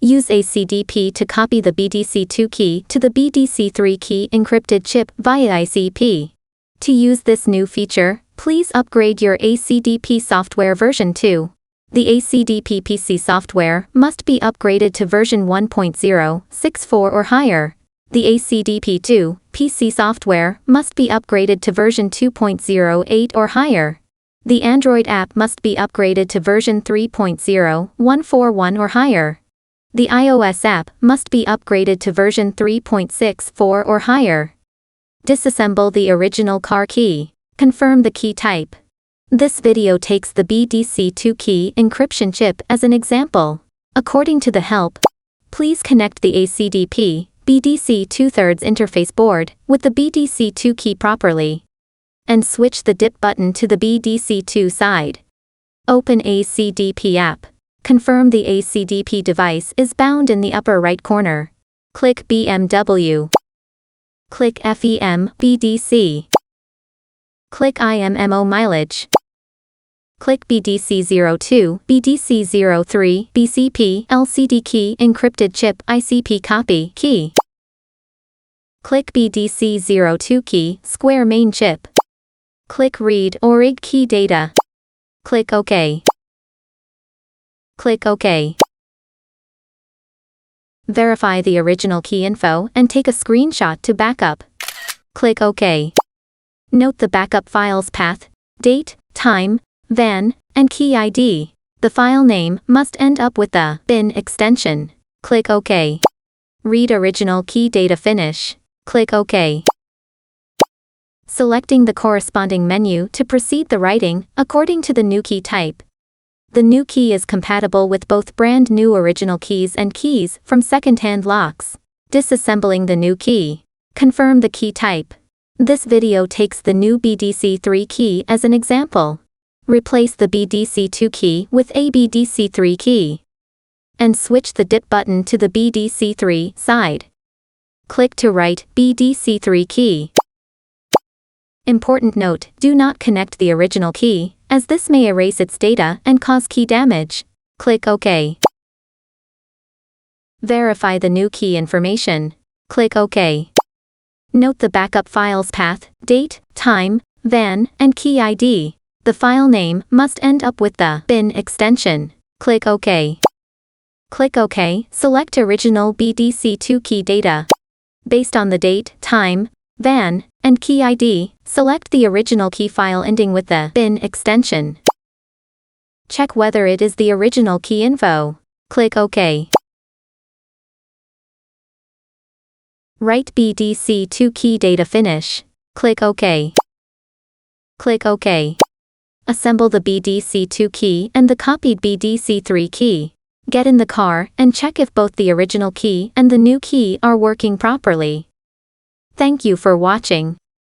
Use ACDP to copy the BDC2 key to the BDC3 key encrypted chip via ICP. To use this new feature, please upgrade your ACDP software version 2. The ACDP PC software must be upgraded to version 1.064 or higher. The ACDP2 PC software must be upgraded to version 2.08 or higher. The Android app must be upgraded to version 3.0141 or higher. The iOS app must be upgraded to version 3.64 or higher. Disassemble the original car key. Confirm the key type. This video takes the BDC2 key encryption chip as an example. According to the help, please connect the ACDP BDC2 interface board with the BDC2 key properly, and switch the DIP button to the BDC2 side. Open ACDP app. Confirm the ACDP device is bound in the upper right corner. Click BMW. Click FEM BDC. Click IMMO mileage. Click BDC02, BDC03, BCP, LCD key encrypted chip ICP copy key. Click BDC02 key square main chip. Click read ORIG key data. Click OK. Click OK. Verify the original key info and take a screenshot to backup. Click OK. Note the backup file's path, date, time, VAN, and key ID. The file name must end up with the bin extension. Click OK. Read original key data finish. Click OK. Selecting the corresponding menu to proceed the writing according to the new key type. The new key is compatible with both brand new original keys and keys from second-hand locks. Disassembling the new key. Confirm the key type. This video takes the new BDC3 key as an example. Replace the BDC2 key with a BDC3 key. And switch the DIP button to the BDC3 side. Click to write BDC3 key. Important note, do not connect the original key, as this may erase its data and cause key damage. Click OK. Verify the new key information. Click OK. Note the backup file's path, date, time, VAN, and key ID. The file name must end up with the bin extension. Click OK. Click OK, select original BDC2 key data. Based on the date, time, VAN, and key ID, select the original key file ending with the bin extension. Check whether it is the original key info. Click OK. Write BDC2 key data finish. Click OK. Click OK. Assemble the BDC2 key and the copied BDC3 key. Get in the car and check if both the original key and the new key are working properly. Thank you for watching.